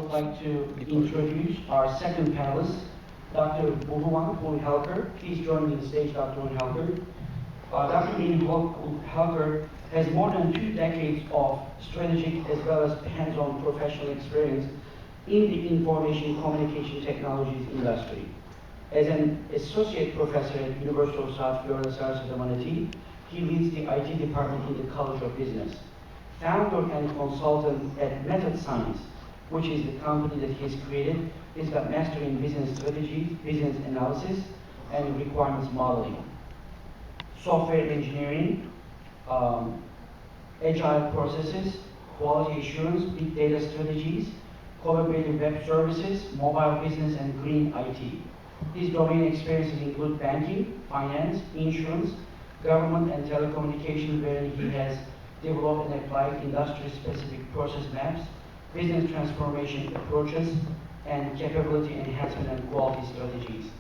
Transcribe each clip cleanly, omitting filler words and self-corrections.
would like to introduce our second panelist, Dr. Bhuvan Helker. Please join me on the stage, Dr. Helker. Dr. Helker has more than 2 decades of strategic as well as hands-on professional experience in the information communication technologies industry. As an associate professor at University of South Florida, Sarasota Manatee, he leads the IT department in the College of Business. Founder and consultant at Method Science, which is the company that he has created. He's got master in business strategy, business analysis, and requirements modeling. Software engineering, agile processes, quality assurance, big data strategies, collaborative web services, mobile business, and green IT. His domain experiences include banking, finance, insurance, government, and telecommunications, where he has developed and applied industry-specific process maps, business transformation approaches, and capability enhancement and quality strategies.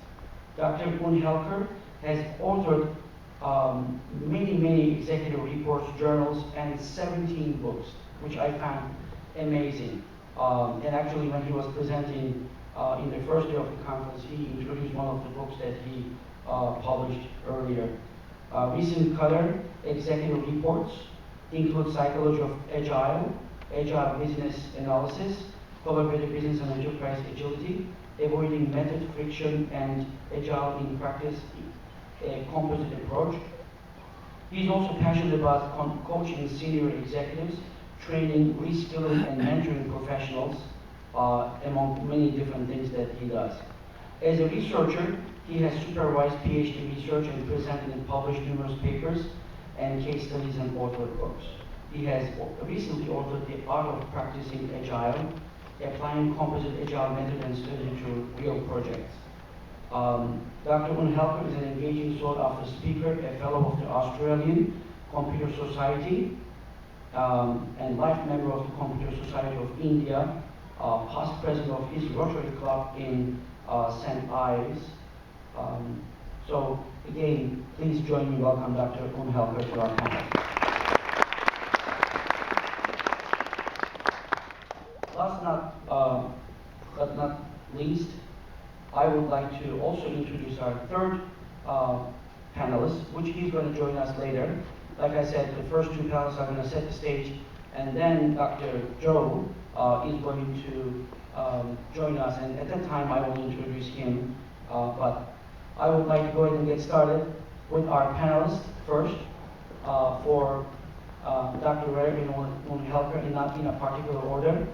Dr. Helker has authored many executive reports, journals, and 17 books, which I found amazing. And actually, when he was presenting in the first day of the conference, he introduced one of the books that he published earlier. Recent Color executive reports include Psychology of Agile, Agile Business Analysis, Collaborative Business and Enterprise Agility, Avoiding Method Friction, and Agile in Practice, a composite approach. He's also passionate about coaching senior executives, training, reskilling, and mentoring professionals, among many different things that he does. As a researcher, he has supervised PhD research and presented and published numerous papers and case studies and authored books. He has recently authored The Art of Practicing Agile, Applying Composite Agile Method and Strategy to Real Projects. Dr. Helker is an engaging sought-after speaker, a fellow of the Australian Computer Society, and life member of the Computer Society of India, past president of his Rotary Club in St. Ives. So again, please join me in welcome Dr. Helker to our panel. Last but not least, I would like to also introduce our third panelist, which he's going to join us later. Like I said, the first 2 panelists are going to set the stage, and then Dr. Joe is going to join us, and at that time I will introduce him. But I would like to go ahead and get started with our panelists first. For Dr. Helker, in not in a particular order.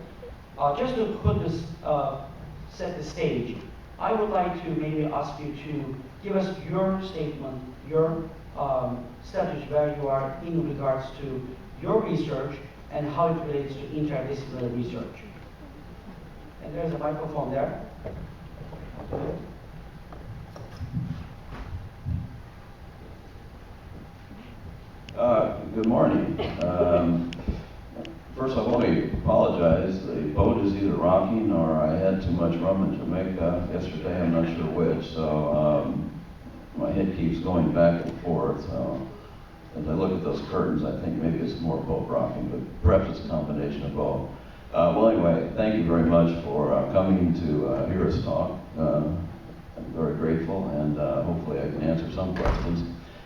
Just to put this, set the stage, I would like to maybe ask you to give us your statement, your status where you are in regards to your research and how it relates to interdisciplinary research. And there's a microphone there. Good morning. First, I want to apologize. The boat is either rocking or I had too much rum in Jamaica yesterday. I'm not sure which. So my head keeps going back and forth. So as I look at those curtains, I think maybe it's more boat rocking, but perhaps it's a combination of both. Well, anyway, thank you very much for coming to hear us talk. I'm very grateful, and hopefully I can answer some questions.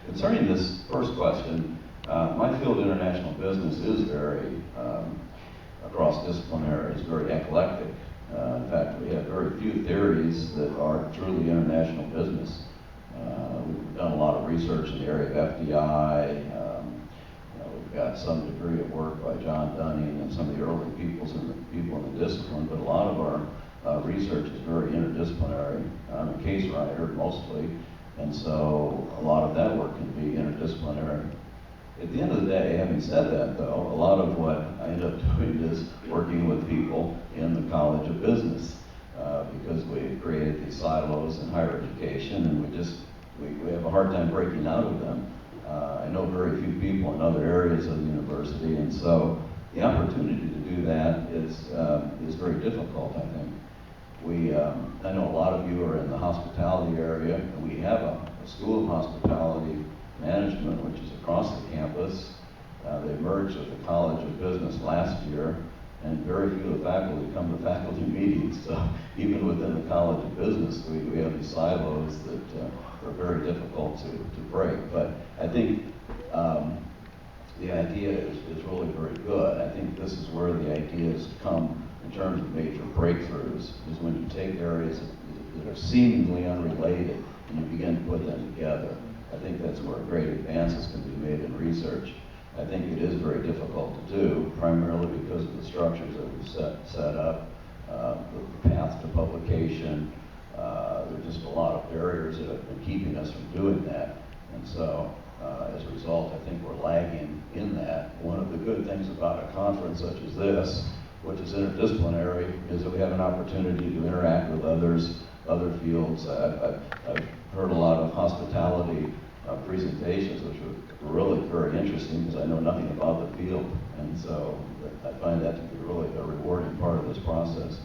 Concerning this first question, my field, international business, is very cross-disciplinary. It's very eclectic. In fact, we have very few theories that are truly international business. We've done a lot of research in the area of FDI. We've got some degree of work by John Dunning and some of the early people in the discipline, but a lot of our research is very interdisciplinary. I'm a case writer mostly, and so a lot of that work can be interdisciplinary. At the end of the day, having said that though, a lot of what I end up doing is working with people in the College of Business, because we've created these silos in higher education, and we have a hard time breaking out of them. I know very few people in other areas of the university, and so the opportunity to do that is very difficult, I think. I know a lot of you are in the hospitality area, and we have a School of Hospitality Management, which is across the campus. They merged with the College of Business last year, and very few of the faculty come to faculty meetings. So even within the College of Business, we have these silos that are very difficult to break. But I think the idea is really very good. I think this is where the ideas come in terms of major breakthroughs, is when you take areas that are seemingly unrelated and you begin to put them together. I think that's where great advances can be made in research. I think it is very difficult to do, primarily because of the structures that we've set up, the path to publication. There are just a lot of barriers that have been keeping us from doing that. And so, as a result, I think we're lagging in that. One of the good things about a conference such as this, which is interdisciplinary, is that we have an opportunity to interact with other fields. I've heard a lot of hospitality presentations, which were really very interesting because I know nothing about the field, and so I find that to be really a rewarding part of this process.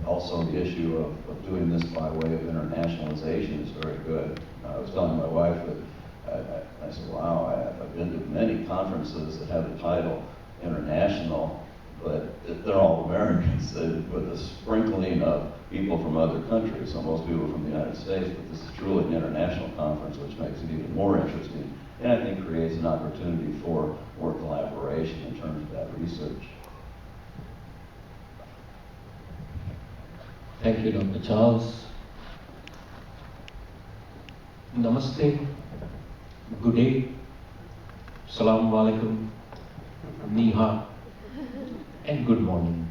Also, the issue of doing this by way of internationalization is very good. I was telling my wife that I said, wow, I've been to many conferences that have the title international, but they're all Americans with a sprinkling of people from other countries. So most people are from the United States, but this is truly an international conference, which makes it even more interesting, and I think creates an opportunity for more collaboration in terms of that research. Thank you, Dr. Charles. Namaste, good day, Assalamu alaikum, Niha, and good morning.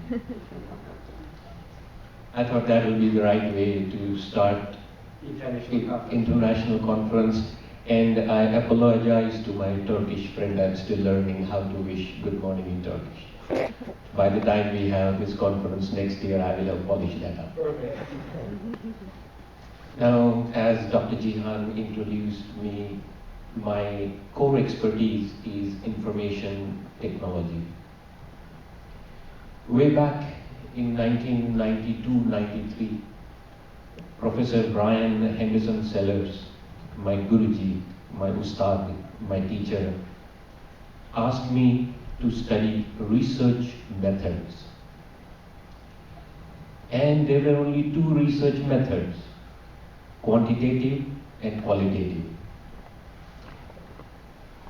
I thought that will be the right way to start international conference, and I apologize to my Turkish friend. I'm still learning how to wish good morning in Turkish. By the time we have this conference next year, I will have polished that up. Perfect. Now, as Dr. Jihan introduced me, my core expertise is information technology. Way back in 1992-93, Professor Brian Henderson Sellers, my Guruji, my Ustad, my teacher, asked me to study research methods. And there were only two research methods, quantitative and qualitative.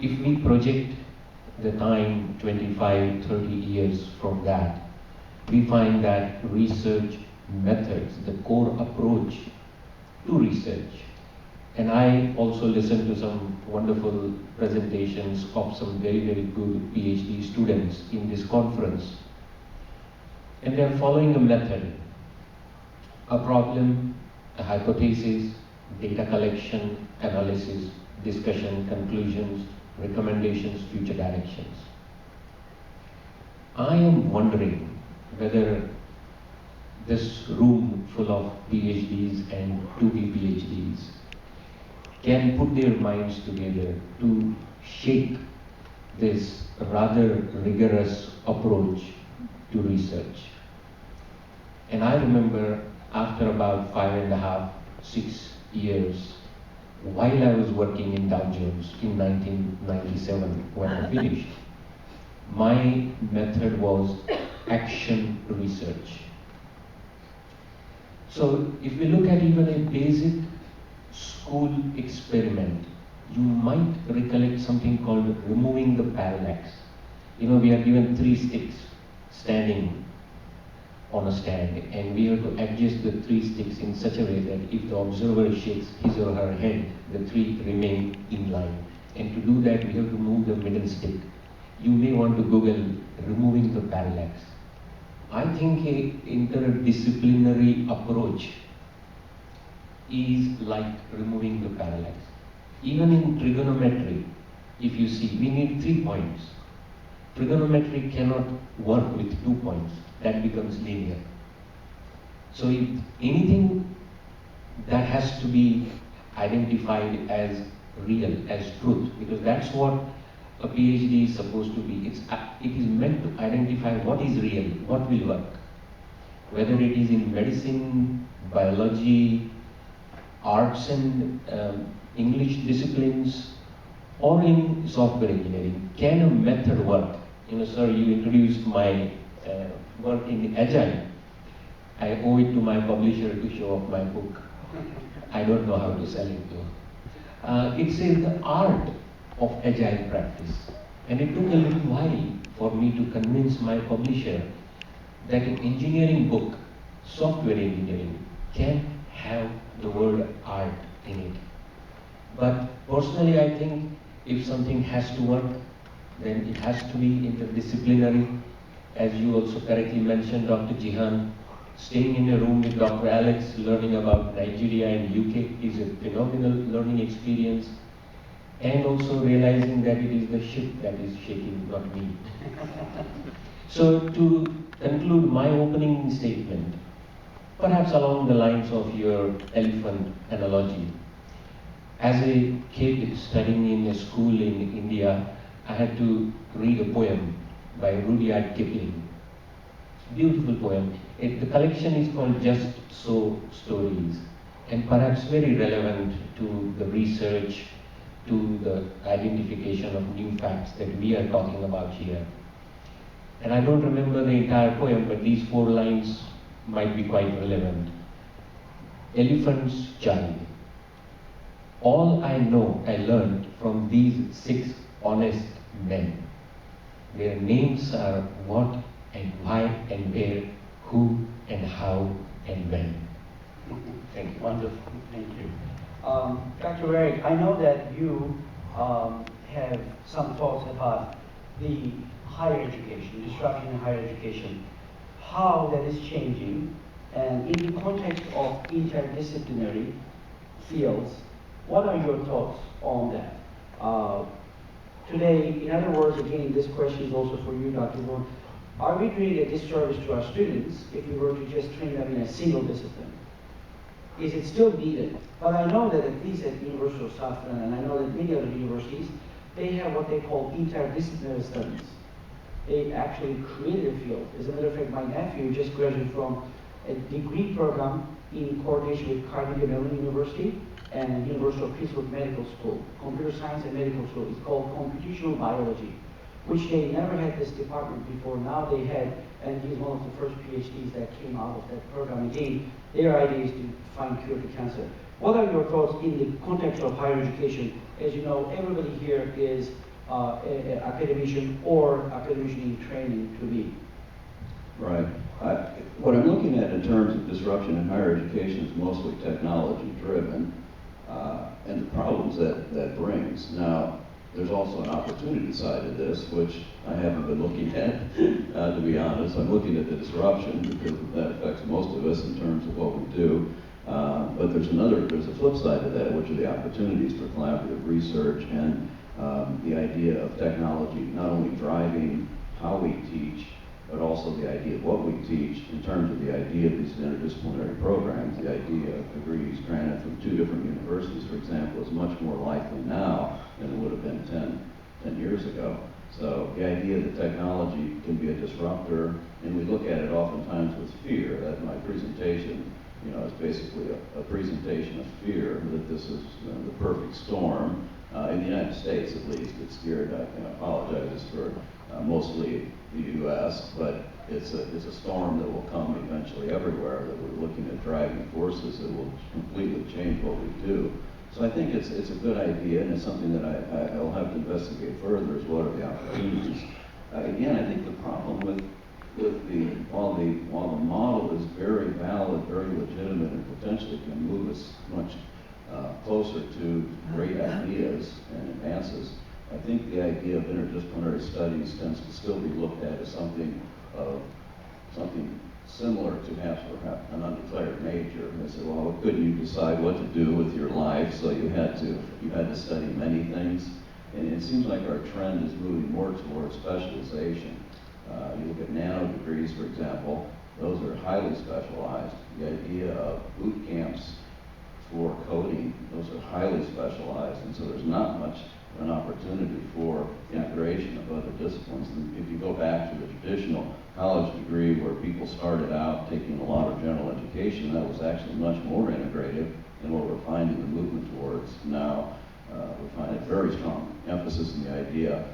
If we project the time 25, 30 years from that, we find that research methods, the core approach to research. And I also listened to some wonderful presentations of some very, very good PhD students in this conference. And they're following a method, a problem, a hypothesis, data collection, analysis, discussion, conclusions, recommendations, future directions. I am wondering whether this room full of PhDs and to-be PhDs can put their minds together to shape this rather rigorous approach to research. And I remember after about 5.5, 6 years, while I was working in Dow Jones in 1997 when I finished, my method was action research. So if we look at even a basic school experiment, you might recollect something called removing the parallax. You know, we are given 3 sticks standing on a stand, and we have to adjust the 3 sticks in such a way that if the observer shakes his or her head, the 3 remain in line. And to do that, we have to move the middle stick. You may want to Google removing the parallax. I think an interdisciplinary approach is like removing the parallax. Even in trigonometry, if you see, we need 3 points. Trigonometry cannot work with 2 points. That becomes linear. So if anything that has to be identified as real, as truth, because that's what a PhD is supposed to be. It is meant to identify what is real, what will work. Whether it is in medicine, biology, arts and English disciplines, or in software engineering, can a method work sir, you introduced my work in Agile. I owe it to my publisher to show off my book. I don't know how to sell it though. It's in the art of Agile practice. And it took a little while for me to convince my publisher that an engineering book, software engineering, can have the word art in it. But personally, I think if something has to work, then it has to be interdisciplinary. As you also correctly mentioned, Dr. Jihan, staying in a room with Dr. Alex, learning about Nigeria and UK is a phenomenal learning experience. And also realizing that it is the ship that is shaking, not me. So to conclude my opening statement, perhaps along the lines of your elephant analogy, as a kid studying in a school in India, I had to read a poem by Rudyard Kipling. Beautiful poem. The collection is called Just So Stories, and perhaps very relevant to the research, to the identification of new facts that we are talking about here. And I don't remember the entire poem, but these 4 lines might be quite relevant. Elephant's child. All I know I learned from these 6 honest men. Their names are what and why and where, who and how and when. Thank you. Wonderful, thank you. Dr. Eric, I know that you have some thoughts about the higher education, disruption in higher education, how that is changing, and in the context of interdisciplinary fields, what are your thoughts on that? Today, in other words, again, this question is also for you, Dr. Bhuvan. Are we doing a disservice to our students if we were to just train them in a single discipline? Is it still needed? But I know that at least at the University of South Carolina, and I know that many other universities, they have what they call interdisciplinary studies. They actually created a field. As a matter of fact, my nephew just graduated from a degree program in coordination with Carnegie Mellon University and University of Pittsburgh Medical School, Computer Science and Medical School. It's called computational biology, which they never had this department before. Now they had, and he's one of the first PhDs that came out of that program. Again, their idea is to find cure to cancer. What are your thoughts in the context of higher education? As you know, everybody here is an academician or academician in training to be. Right. What I'm looking at in terms of disruption in higher education is mostly technology driven, and the problems that brings. Now, there's also an opportunity side of this, which I haven't been looking at, to be honest. I'm looking at the disruption because that affects most of us in terms of what we do. But there's a flip side to that, which are the opportunities for collaborative research and the idea of technology not only driving how we teach, but also the idea of what we teach in terms of the idea of these interdisciplinary programs. The idea of degrees granted from 2 different universities, for example, is much more likely now than it would have been 10 years ago. So the idea that technology can be a disruptor, and we look at it oftentimes with fear. That my presentation, is basically a presentation of fear that this is the perfect storm. In the United States, at least, it's geared. I apologize for mostly the U.S., but it's a storm that will come eventually everywhere. That we're looking at driving forces that will completely change what we do. So I think it's a good idea, and it's something that I'll have to investigate further. Is what are the opportunities? Again, I think the problem with while the model is very valid, very legitimate, and potentially can move us much closer to great ideas and advances, I think the idea of interdisciplinary studies tends to still be looked at as something similar to perhaps an undeclared major. And they say, well, couldn't you decide what to do with your life? So you had to study many things. And it seems like our trend is moving more towards specialization. You look at nano degrees, for example; those are highly specialized. The idea of boot camps for coding; those are highly specialized, and so there's not much of an opportunity for integration of other disciplines. And if you go back to the traditional college degree where people started out taking a lot of general education, that was actually much more integrative than what we're finding the movement towards now. We find a very strong emphasis in the idea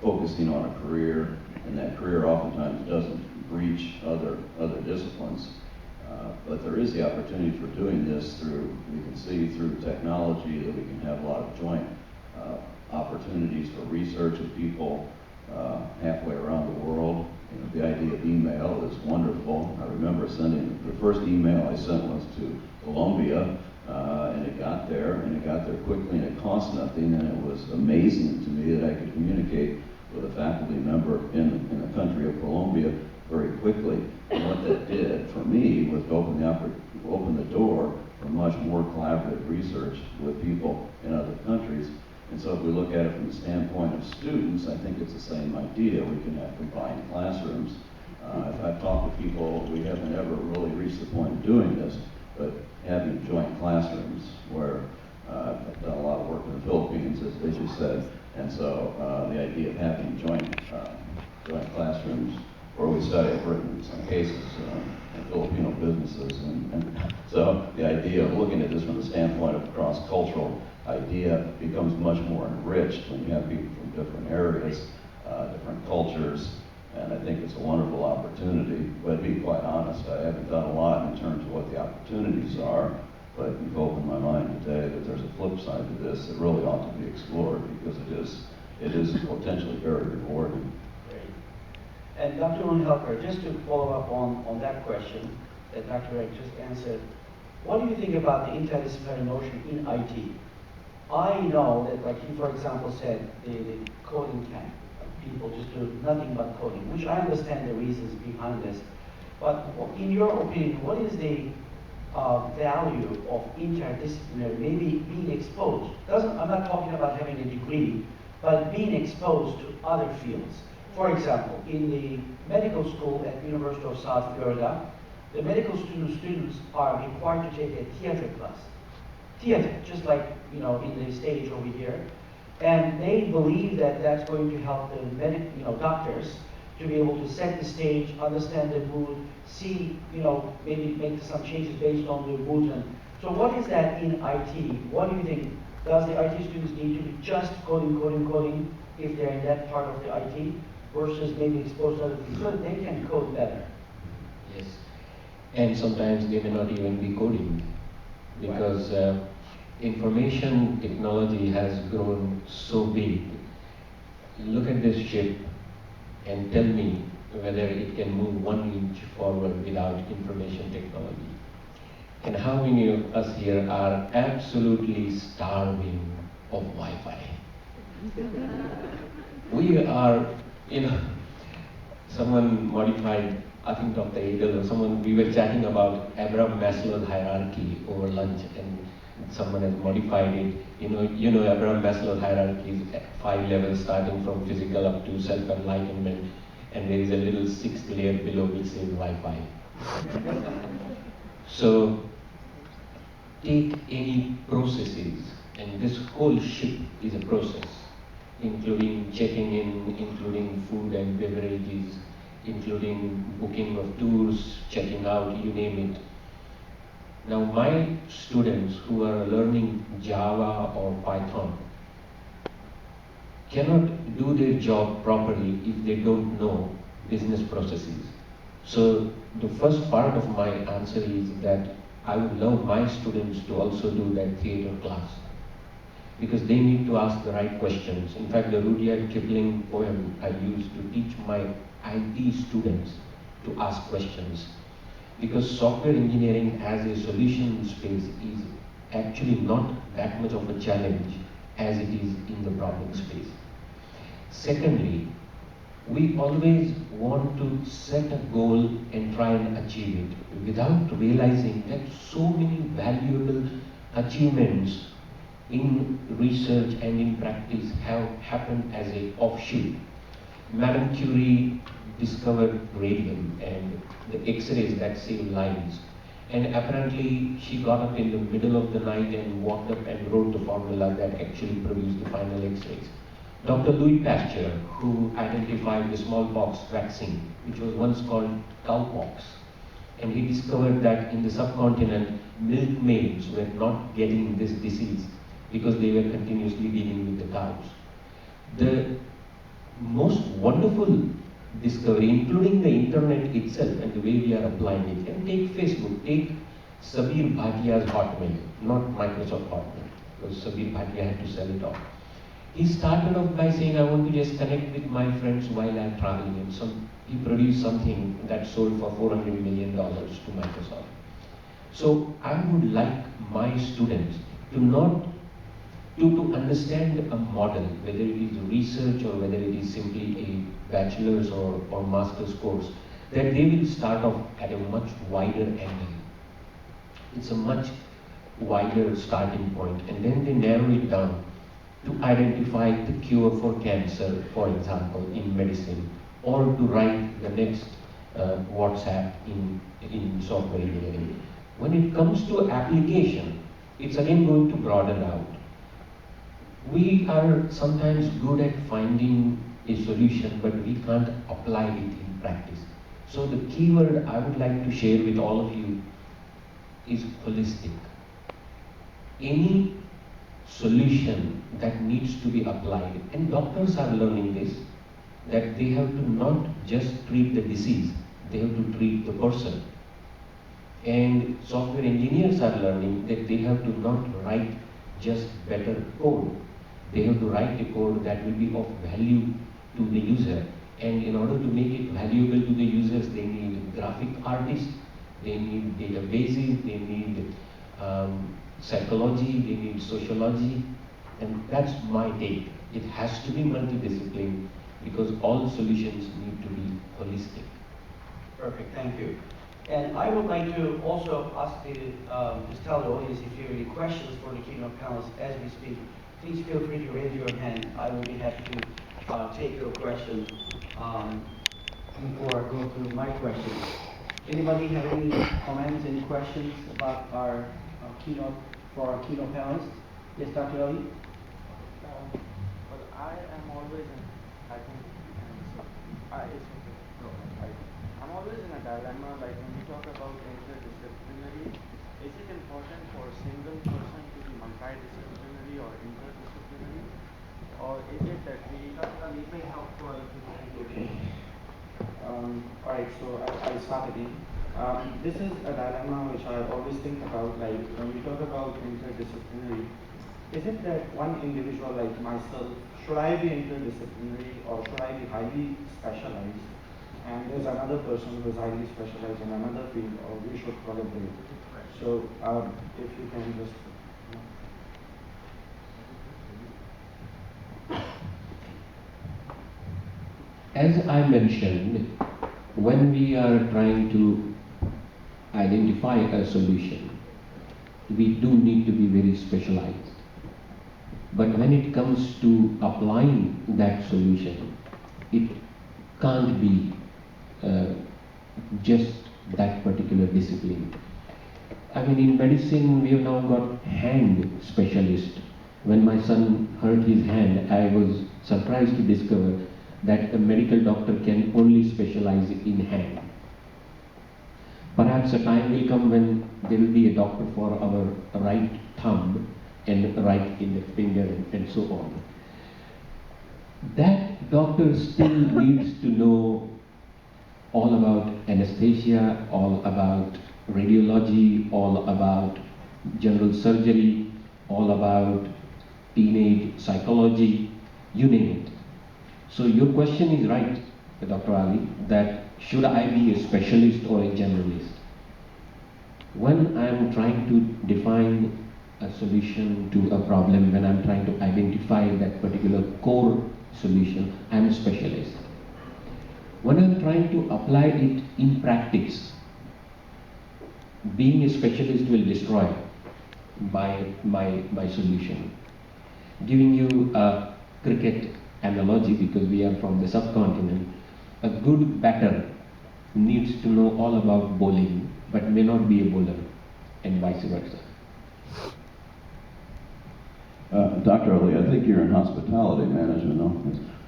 focusing on a career, and that career oftentimes doesn't reach other disciplines. But there is the opportunity for doing this through, we can see through technology that we can have a lot of joint opportunities for research of people halfway around the world. You know, the idea of email is wonderful. I remember sending, the first email I sent was to Colombia, and it got there quickly, and it cost nothing, and it was amazing to me that I could communicate with a faculty member in the country of Colombia very quickly. And what that did for me was to open the door for much more collaborative research with people in other countries. And so if we look at it from the standpoint of students, I think it's the same idea. We can have combined classrooms. If I've talked to people, we haven't ever really reached the point of doing this, but having joint classrooms where I've done a lot of work in the Philippines, as you said, and so the idea of having joint classrooms where we study, I've written in some cases in Filipino businesses, and so the idea of looking at this from the standpoint of cross-cultural idea becomes much more enriched when you have people from different areas, different cultures, and I think it's a wonderful opportunity. But to be quite honest, I haven't done a lot in terms of what the opportunities are, but you've opened my mind today that there's a flip side to this that really ought to be explored, because it is potentially very rewarding. Great. And Dr. Unhelker, just to follow up on that question that Dr. Ray just answered, what do you think about the interdisciplinary notion in IT? I know that, like he, for example, said, the coding camp, people just do nothing but coding, which I understand the reasons behind this. But in your opinion, what is the value of interdisciplinary, maybe being exposed? I'm not talking about having a degree, but being exposed to other fields. For example, in the medical school at University of South Florida, the medical students are required to take a theater class. Theater, just like, you know, in the stage over here. And they believe that that's going to help the doctors to be able to set the stage, understand the mood, see, maybe make some changes based on the mood. And so what is that in IT? What do you think? Does the IT students need to be just coding, if they're in that part of the IT, versus maybe exposed to other things so that they can code better? Yes. And sometimes they may not even be coding, because information technology has grown so big. Look at this ship and tell me whether it can move 1 inch forward without information technology. And how many of us here are absolutely starving of Wi-Fi? We are, someone modified, I think Dr. Adel or someone, we were chatting about Abraham Maslow's hierarchy over lunch, and someone has modified it. Abraham Maslow's hierarchy is at 5 levels, starting from physical up to self-enlightenment, and there is a little 6th layer below which says Wi-Fi. So take any processes, and this whole ship is a process, including checking in, including food and beverages, including booking of tours, checking out, you name it. Now my students who are learning Java or Python cannot do their job properly if they don't know business processes. So the first part of my answer is that I would love my students to also do that theater class, because they need to ask the right questions. In fact, the Rudyard Kipling poem I used to teach my IT students to ask questions, because software engineering as a solution space is actually not that much of a challenge as it is in the problem space. Secondly, we always want to set a goal and try and achieve it without realizing that so many valuable achievements in research and in practice have happened as an offshoot. Madame Curie discovered radium and the X-rays that save lives. And apparently she got up in the middle of the night and walked up and wrote the formula that actually produced the final X-rays. Dr. Louis Pasteur, who identified the smallpox vaccine, which was once called cowpox, and he discovered that in the subcontinent, milkmaids were not getting this disease because they were continuously dealing with the cows. The most wonderful discovery, including the internet itself and the way we are applying it. And take Facebook, take Sabir Bhatia's Hotmail, not Microsoft Hotmail, because Sabir Bhatia had to sell it off. He started off by saying, I want to just connect with my friends while I'm traveling. And he produced something that sold for $400 million to Microsoft. So I would like my students to not to understand a model, whether it is research or whether it is simply a bachelor's or master's course, that they will start off at a much wider angle. It's a much wider starting point, and then they narrow it down to identify the cure for cancer, for example, in medicine, or to write the next WhatsApp in software engineering. When it comes to application, it's again going to broaden out. We are sometimes good at finding a solution, but we can't apply it in practice. So the keyword I would like to share with all of you is holistic. Any solution that needs to be applied, and doctors are learning this, that they have to not just treat the disease, they have to treat the person. And software engineers are learning that they have to not write just better code. They have to write a code that will be of value to the user. And in order to make it valuable to the users, they need graphic artists, they need databases, they need psychology, they need sociology. And that's my take. It has to be multidisciplinary because all solutions need to be holistic. Perfect, thank you. And I would like to also ask just tell the audience if you have any questions for the keynote panelists as we speak. Please feel free to raise your hand. I will be happy to take your question before I go through my questions. Anybody have any comments, any questions about our keynote, for our keynote panelists? Yes, Dr. Ali? Well, I am always in, I think, I'm always in a dilemma, like when you talk about interdisciplinary, is it important for a single person to be multidisciplinary or interdisciplinary? Or is it that it may help for other people. Alright, so I'll start again. This is a dilemma which I always think about, like when we talk about interdisciplinary, is it that one individual like myself, should I be interdisciplinary or should I be highly specialized? And there's another person who is highly specialized in another field, or we should collaborate. So if you can just... As I mentioned, when we are trying to identify a solution, we do need to be very specialized. But when it comes to applying that solution, it can't be just that particular discipline. I mean, in medicine, we have now got hand specialists. When my son hurt his hand, I was surprised to discover that a medical doctor can only specialize in hand. Perhaps a time will come when there will be a doctor for our right thumb and right index finger and so on. That doctor still needs to know all about anesthesia, all about radiology, all about general surgery, all about teenage psychology, you name it. So your question is right, Dr. Ali, that should I be a specialist or a generalist? When I am trying to define a solution to a problem, when I'm trying to identify that particular core solution, I'm a specialist. When I'm trying to apply it in practice, being a specialist will destroy my solution. Giving you a cricket analogy, because we are from the subcontinent, a good batter needs to know all about bowling, but may not be a bowler, and vice versa. Dr. Ali, I think you're in hospitality management, no?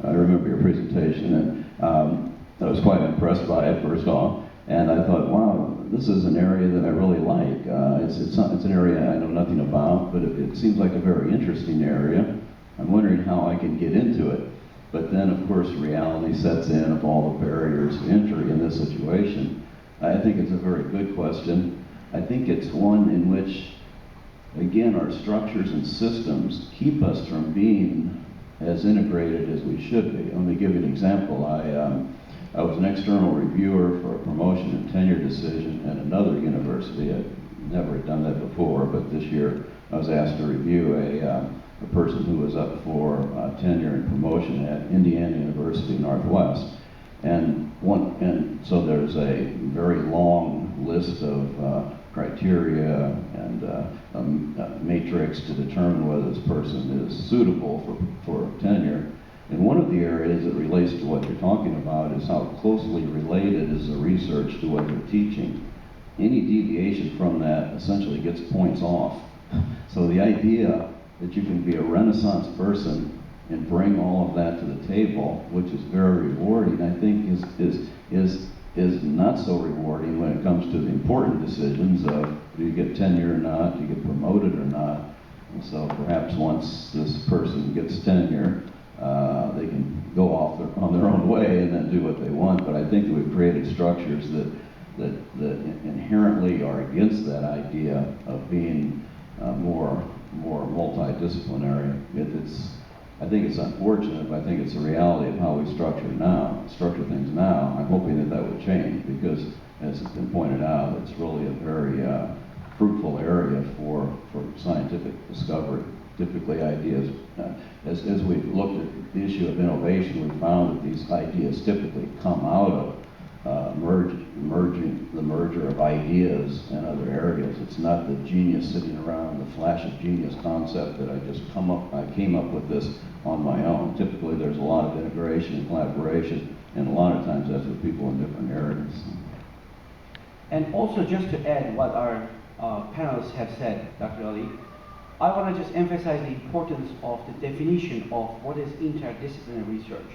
I remember your presentation, and I was quite impressed by it, first off, and I thought, wow, this is an area that I really like. It's an area I know nothing about, but it seems like a very interesting area. I'm wondering how I can get into it. But then, of course, reality sets in of all the barriers to entry in this situation. I think it's a very good question. I think it's one in which, again, our structures and systems keep us from being as integrated as we should be. Let me give you an example. I was an external reviewer for a promotion and tenure decision at another university. I'd never done that before, but this year I was asked to review a person who was up for tenure and promotion at Indiana University Northwest. And so there's a very long list of criteria and a matrix to determine whether this person is suitable for tenure. And one of the areas that relates to what you're talking about is how closely related is the research to what they're teaching. Any deviation from that essentially gets points off. So the idea that you can be a Renaissance person and bring all of that to the table, which is very rewarding, I think is not so rewarding when it comes to the important decisions of do you get tenure or not, do you get promoted or not. And so perhaps once this person gets tenure, they can go off on their own way and then do what they want. But I think that we've created structures that inherently are against that idea of being more multidisciplinary. I think it's unfortunate, but I think it's the reality of how we structure things now. I'm hoping that would change because, as has been pointed out, it's really a very fruitful area for scientific discovery. Typically ideas, as we've looked at the issue of innovation, we found that these ideas typically come out of the merger of ideas in other areas. It's not the genius sitting around, the flash of genius concept that I came up with this on my own. Typically there's a lot of integration and collaboration, and a lot of times that's with people in different areas. And also, just to add what our panelists have said, Dr. Ali, I want to just emphasize the importance of the definition of what is interdisciplinary research.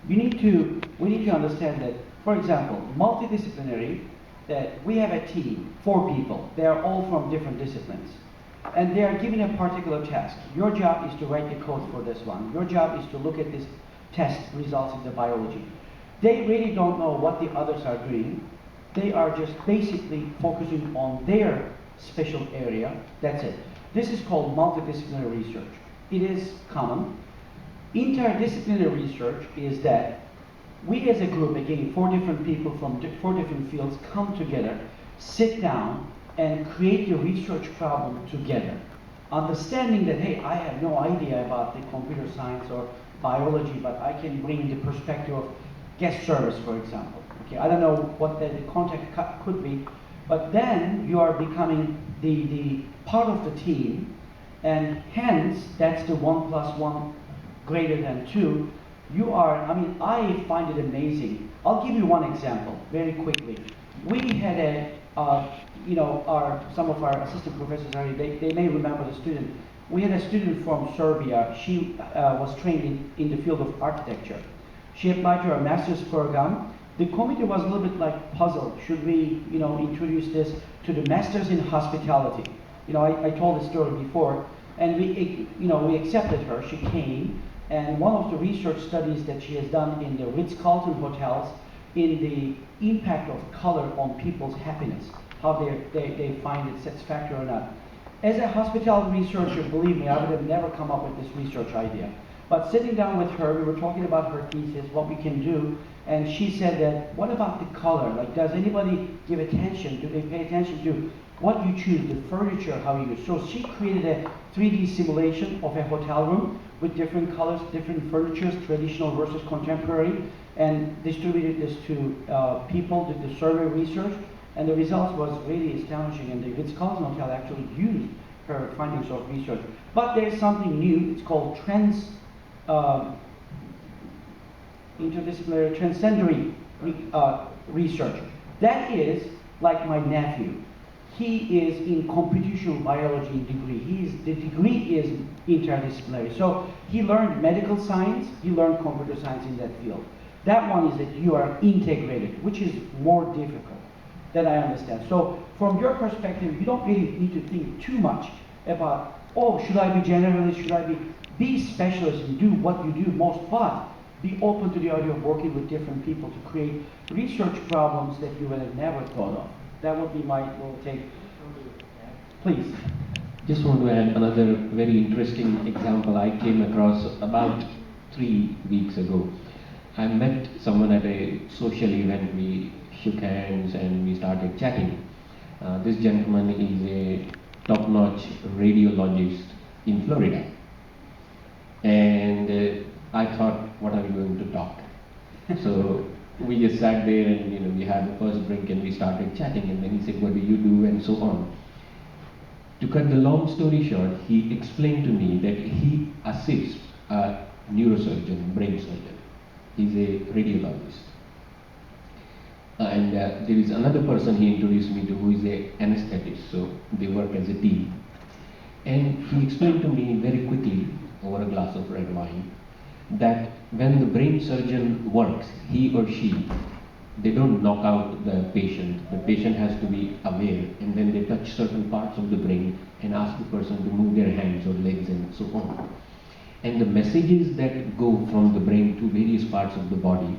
We need to understand that, for example, multidisciplinary, that we have a team, 4 people. They are all from different disciplines. And they are given a particular task. Your job is to write the code for this one. Your job is to look at this test results in the biology. They really don't know what the others are doing. They are just basically focusing on their special area. That's it. This is called multidisciplinary research. It is common. Interdisciplinary research is that we as a group, again, 4 different people from 4 different fields come together, sit down, and create a research problem together. Understanding that, hey, I have no idea about the computer science or biology, but I can bring the perspective of guest service, for example. Okay, I don't know what the contact could be, but then you are becoming the part of the team, and hence, that's the 1 + 1 greater than 2. I find it amazing. I'll give you one example very quickly. We had some of our assistant professors, they may remember the student. We had a student from Serbia. She was trained in the field of architecture. She applied to our master's program. The committee was a little bit like puzzled. Should we, introduce this to the masters in hospitality? I told the story before, and we accepted her. She came, and one of the research studies that she has done in the Ritz-Carlton hotels in the impact of color on people's happiness, how they find it satisfactory or not. As a hospitality researcher, believe me, I would have never come up with this research idea. But sitting down with her, we were talking about her thesis, what we can do, and she said that, what about the color? Like, does anybody give attention? Do they pay attention to what you choose, the furniture, how you use? So she created a 3D simulation of a hotel room with different colors, different furnitures, traditional versus contemporary, and distributed this to people, did the survey research, and the results was really astonishing, and the Ritz-Carlton Hotel actually used her findings of research. But there's something new, it's called interdisciplinary transcendary research. That is like my nephew. He is in computational biology degree. The degree is interdisciplinary. So he learned medical science, he learned computer science in that field. That one is that you are integrated, which is more difficult, that I understand. So from your perspective, you don't really need to think too much about, oh, should I be generalist, should I be, be specialists and do what you do most, but be open to the idea of working with different people to create research problems that you would have never thought of. That would be my little take. Please. Just want to add another very interesting example I came across about 3 weeks ago. I met someone at a social event. We shook hands and we started chatting. This gentleman is a top-notch radiologist in Florida. And I thought, what are we going to talk? So we just sat there and we had the first drink and we started chatting, and then he said, what do you do, and so on. To cut the long story short, he explained to me that he assists a neurosurgeon, brain surgeon. He's a radiologist. And there is another person he introduced me to who is an anesthetist, so they work as a team. And he explained to me very quickly, over a glass of red wine, that when the brain surgeon works, he or she, they don't knock out the patient. The patient has to be aware, and then they touch certain parts of the brain and ask the person to move their hands or legs and so on. And the messages that go from the brain to various parts of the body,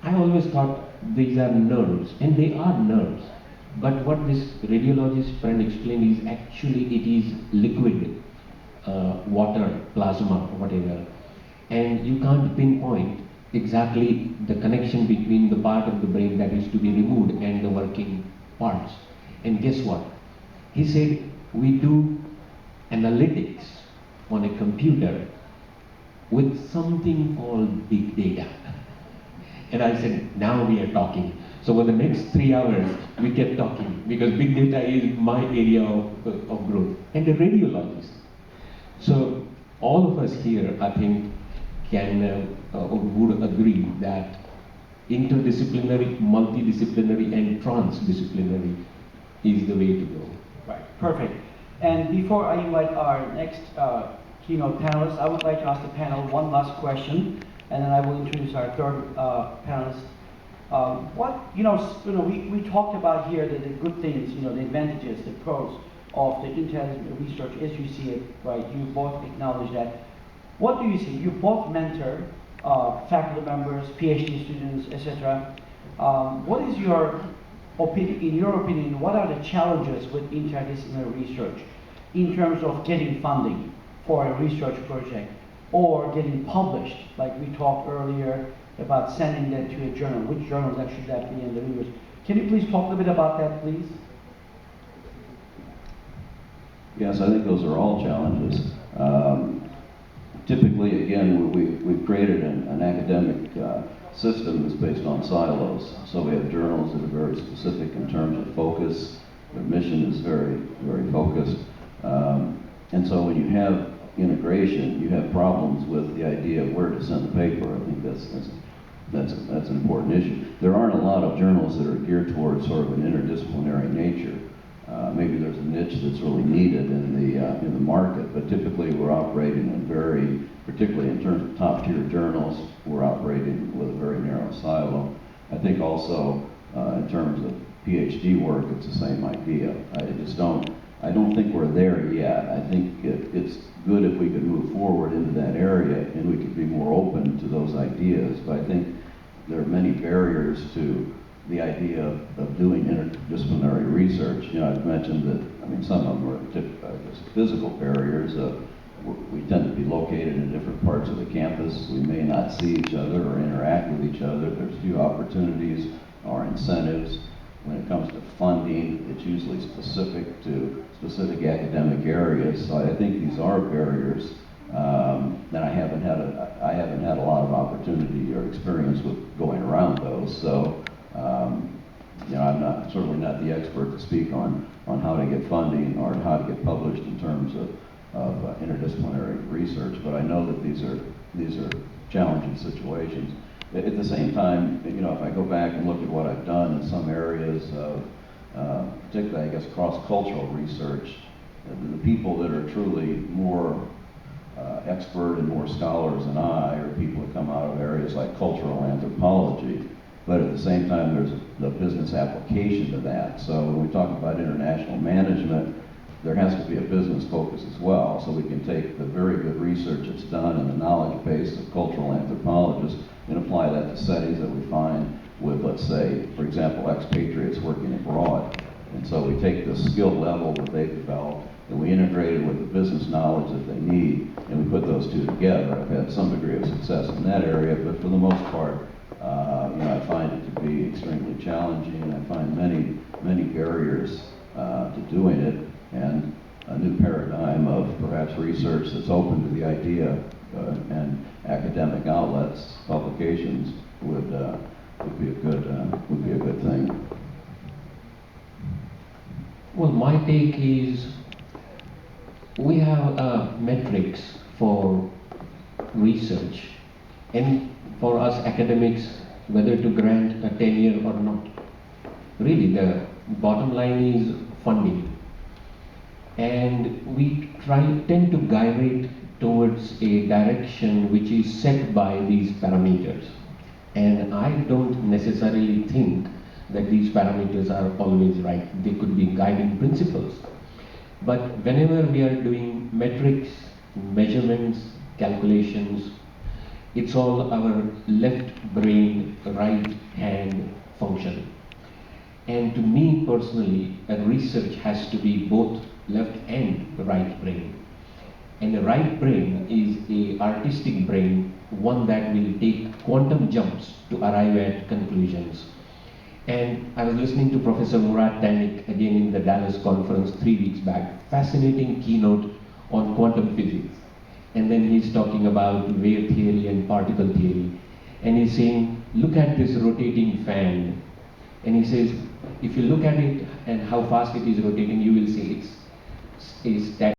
I always thought these are nerves, and they are nerves. But what this radiologist friend explained is actually it is liquid, water, plasma, whatever. And you can't pinpoint exactly the connection between the part of the brain that is to be removed and the working parts. And guess what? He said, we do analytics on a computer with something called big data. And I said, now we are talking. So for the next 3 hours, we kept talking, because big data is my area of growth, and a radiologist. So all of us here, I think, can would agree that interdisciplinary, multidisciplinary, and transdisciplinary is the way to go. Right, perfect. And before I invite our next keynote panelist, I would like to ask the panel one last question, and then I will introduce our third panelist. We talked about here the good things, the advantages, the pros of the interdisciplinary research as you see it, right? You both acknowledge that. What do you see? You both mentor faculty members, PhD students, etc. What is your opinion? In your opinion, what are the challenges with interdisciplinary research in terms of getting funding for a research project or getting published? Like we talked earlier about sending that to a journal. Which journals should that be in the reviewers? Can you please talk a little bit about that, please? Yes, I think those are all challenges. Typically, again, we've created an academic system that's based on silos. So we have journals that are very specific in terms of focus. Their mission is very, very focused. And so when you have integration, you have problems with the idea of where to send the paper. I think that's an important issue. There aren't a lot of journals that are geared towards sort of an interdisciplinary nature. Maybe there's a niche that's really needed in the market, but typically we're operating in particularly in terms of top-tier journals, we're operating with a very narrow silo. I think also in terms of PhD work, it's the same idea. I don't think we're there yet. I think it's good if we could move forward into that area and we could be more open to those ideas, but I think there are many barriers to the idea of doing interdisciplinary research. I've mentioned that, some of them are just physical barriers. We tend to be located in different parts of the campus. We may not see each other or interact with each other. There's few opportunities or incentives. When it comes to funding, it's usually specific to specific academic areas. So I think these are barriers that I haven't had a lot of opportunity or experience with going around those. So I'm certainly not the expert to speak on how to get funding or how to get published in terms of interdisciplinary research, but I know that these are challenging situations. At the same time, if I go back and look at what I've done in some areas of, particularly, I guess, cross-cultural research, the people that are truly more expert and more scholars than I are people that come out of areas like cultural anthropology. But at the same time, there's the business application to that. So when we talk about international management, there has to be a business focus as well, so we can take the very good research that's done and the knowledge base of cultural anthropologists and apply that to settings that we find with, let's say, for example, expatriates working abroad. And so we take the skill level that they've developed and we integrate it with the business knowledge that they need, and we put those two together. I've had some degree of success in that area, but for the most part, I find it to be extremely challenging, and I find many barriers to doing it, and a new paradigm of perhaps research that's open to the idea and academic outlets, publications would be a good thing. Well, my take is we have metrics for research and for us academics whether to grant a tenure or not. Really, the bottom line is funding. And we tend to gyrate towards a direction which is set by these parameters. And I don't necessarily think that these parameters are always right. They could be guiding principles. But whenever we are doing metrics, measurements, calculations, it's all our left brain, right hand function. And to me personally, a research has to be both left and right brain. And the right brain is a artistic brain, one that will take quantum jumps to arrive at conclusions. And I was listening to Professor Murat Tanik again in the Dallas conference 3 weeks back, fascinating keynote on quantum physics. And then he's talking about wave theory and particle theory. And he's saying, look at this rotating fan. And he says, if you look at it and how fast it is rotating, you will see it's a static